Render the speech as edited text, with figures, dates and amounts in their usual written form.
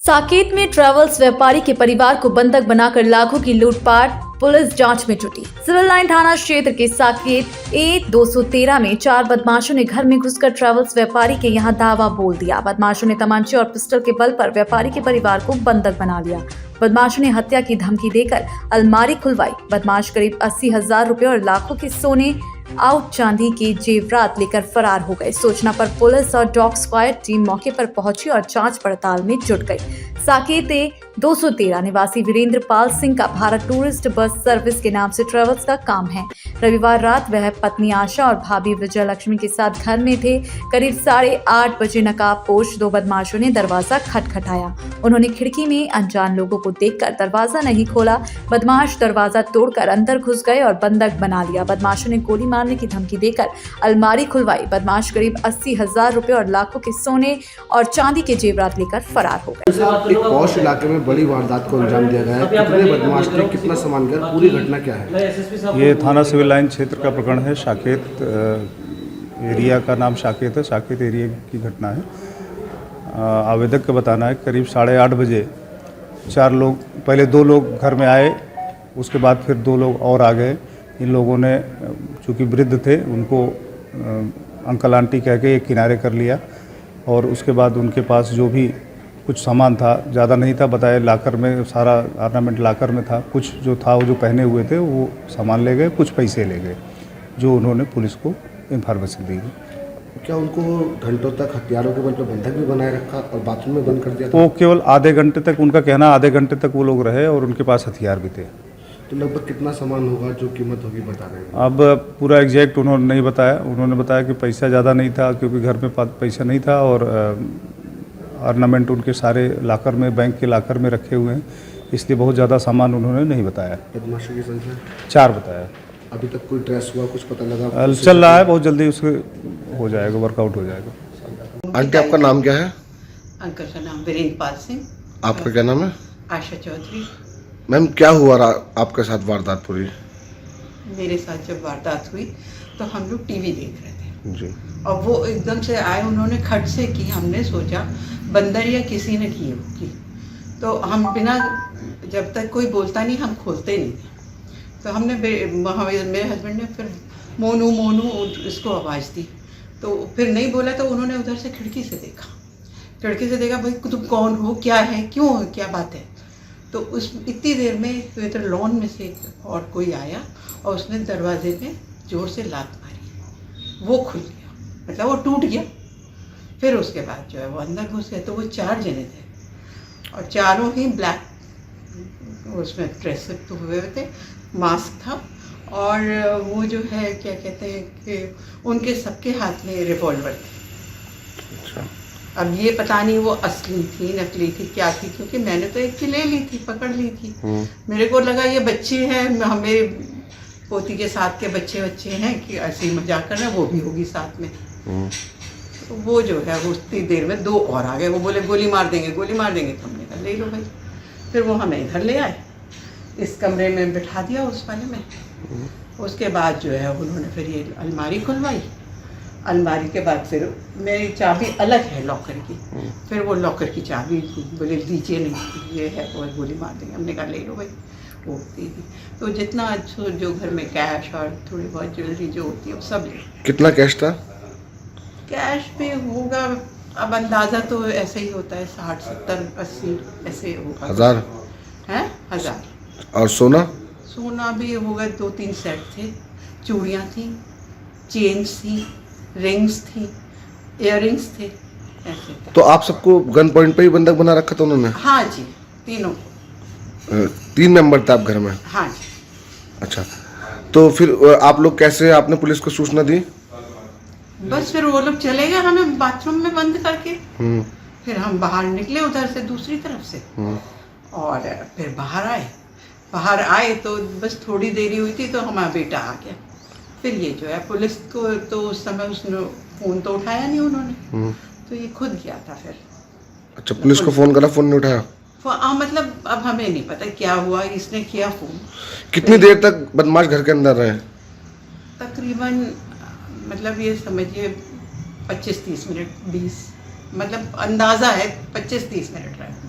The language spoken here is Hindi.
साकेत में ट्रैवल्स व्यापारी के परिवार को बंधक बनाकर लाखों की लूटपाट, पुलिस जांच में जुटी। सिविल लाइन थाना क्षेत्र के साकेत A213 में 4 बदमाशों ने घर में घुसकर ट्रैवल्स व्यापारी के यहां धावा बोल दिया। बदमाशों ने तमंचे और पिस्टल के बल पर व्यापारी के परिवार को बंधक बना लिया। बदमाशों ने हत्या की धमकी देकर अलमारी खुलवाई। बदमाश करीब 80,000 रुपए और लाखों के सोने आउट चांदी के जेवरात लेकर फरार हो गए। सूचना पर पुलिस और डॉग स्क्वाड टीम मौके पर पहुंची और जांच पड़ताल में जुट गई। साकेत A213 निवासी वीरेंद्र पाल सिंह का भारत टूरिस्ट बस सर्विस के नाम से ट्रेवल्स का काम है। रविवार रात वह पत्नी आशा और भाभी विजय लक्ष्मी के साथ घर में थे। करीब 8:30 बजे नकाबपोश 2 बदमाशों ने दरवाजा खटखटाया। उन्होंने खिड़की में अनजान लोगों को देखकर दरवाजा नहीं खोला। बदमाश दरवाजा तोड़कर अंदर घुस गए और बंधक बना लिया। बदमाशों ने गोली मारने की धमकी देकर अलमारी खुलवाई। बदमाश करीब 80,000 रुपए और लाखों के सोने और चांदी के जेवरात लेकर फरार हो गए। एक पॉश इलाके में बड़ी वारदात को अंजाम दिया गया है। कितने बदमाश थे, कितना सामान गया, पूरी घटना क्या है? ये थाना सिविल लाइन क्षेत्र का प्रकरण है। साकेत एरिया का नाम साकेत है। साकेत एरिया की घटना है। आवेदक का बताना है करीब 8:30 बजे 4 लोग, पहले 2 लोग घर में आए, उसके बाद फिर 2 लोग और आ गए। इन लोगों ने चूँकि वृद्ध थे उनको अंकल आंटी कह के एक किनारे कर लिया और उसके बाद उनके पास जो भी कुछ सामान था, ज़्यादा नहीं था, बताया लाकर में, सारा ऑर्नामेंट लाकर में था। कुछ जो था वो जो पहने हुए थे वो सामान ले गए, कुछ पैसे ले गए, जो उन्होंने पुलिस को इन्फॉर्मेशन दी। क्या उनको घंटों तक हथियारों के बल पर बंधक भी बनाए रखा और बाथरूम में बंद कर दिया था? वो केवल आधे घंटे तक, उनका कहना आधे घंटे तक वो लोग रहे और उनके पास हथियार भी थे। तो लगभग कितना सामान होगा, जो कीमत होगी बता रहे हैं? अब पूरा एग्जैक्ट उन्होंने नहीं बताया। उन्होंने बताया कि पैसा ज़्यादा नहीं था क्योंकि घर में पैसा नहीं था और ऑर्नामेंट उनके सारे लाकर में, बैंक के लाकर में रखे हुए हैं, इसलिए बहुत ज़्यादा सामान उन्होंने नहीं बताया। बदमाशों की संख्या 4 बताया। अभी तक कोई ट्रेस हुआ, कुछ पता लगा? चल रहा है, बहुत जल्दी उसके हो जाएगा, वर्कआउट हो जाएगा। आंटी, आपका नाम क्या है? अंकल का नाम वीरेंद्र पाल सिंह। आपका क्या नाम है? आशा चौधरी। मैम, क्या हुआ आपके साथ वारदात पूरी? मेरे साथ जब वारदात हुई तो हम लोग टीवी देख रहे थे जी। और वो एकदम से आए, उन्होंने खट से की। हमने सोचा बंदर या किसी ने की होगी, तो हम बिना, जब तक कोई बोलता नहीं हम खोलते नहीं थे। तो हमने मेरे हस्बैंड ने फिर मोनू मोनू इसको आवाज़ दी, तो फिर नहीं बोला तो उन्होंने उधर से खिड़की से देखा, भाई तुम कौन हो, क्या है, क्यों हो, क्या बात है। तो उस इतनी देर में तो इधर लॉन में से और कोई आया और उसने दरवाजे में ज़ोर से लात मारी। वो खुल गया, मतलब वो टूट गया। फिर उसके बाद जो है वो अंदर घुस गए। तो वो 4 जने थे और चारों ही ब्लैक उसमें ड्रेस तो हुए थे, मास्क था और वो जो है क्या कहते हैं कि उनके सबके हाथ में रिवॉल्वर थे। अच्छा। अब ये पता नहीं वो असली थी नकली थी क्या थी, क्योंकि मैंने तो एक की ले ली थी, पकड़ ली थी। मेरे को लगा ये बच्चे हैं, मेरे पोती के साथ के बच्चे हैं कि ऐसे ही मजाक करना, वो भी होगी साथ में। तो वो जो है वो उतनी देर में 2 और आ गए। वो बोले गोली मार देंगे। तो हमने कहा ले लो भाई। फिर वो हमें इधर ले आए, इस कमरे में बिठा दिया उस वाले में। उसके बाद जो है उन्होंने फिर ये अलमारी खुलवाई। अलमारी के बाद फिर मेरी चाबी अलग है लॉकर की, फिर वो लॉकर की चाबी बोले दीजिए नहीं, ये है वो, गोली मार देंगे। हमने कहा ले लो भाई, वो दे दी। तो जितना जो घर में कैश और थोड़ी बहुत ज्वेलरी जो होती है वो सब ले। कितना कैश था? कैश भी होगा, अब अंदाज़ा तो ऐसे ही होता है, 60, 70, 80 ऐसे होगा। 1000 हैं? 1000। और सोना? सोना भी होगा, 2-3 सेट थे, चूड़ियाँ थी, चेन्स थी, रिंग्स थी, इयररिंग्स थे, ऐसे था। तो आप सबको गन पॉइंट पे ही बंधक बना रखा था उन्होंने? हाँ जी, तीनों। 3 मेंबर थे आप घर में? हाँ जी। अच्छा, तो फिर आप लोग कैसे, आपने पुलिस को सूचना दी? बस फिर वो लोग चले गए हमें बाथरूम में बंद करके। फिर हम बाहर निकले उधर से दूसरी तरफ से और फिर बाहर आए तो बस थोड़ी देरी हुई थी तो हमारा बेटा आ गया। फिर ये जो है पुलिस को तो उस समय उसने फ़ोन तो उठाया नहीं उन्होंने, तो ये खुद गया था फिर। अच्छा, पुलिस को फ़ोन करा, फ़ोन नहीं उठाया? मतलब अब हमें नहीं पता क्या हुआ, इसने किया फ़ोन। कितनी देर तक बदमाश घर के अंदर रहे? तकरीबन मतलब ये समझिए 25-30 मिनट, 20, मतलब अंदाज़ा है 25-30 मिनट रहे।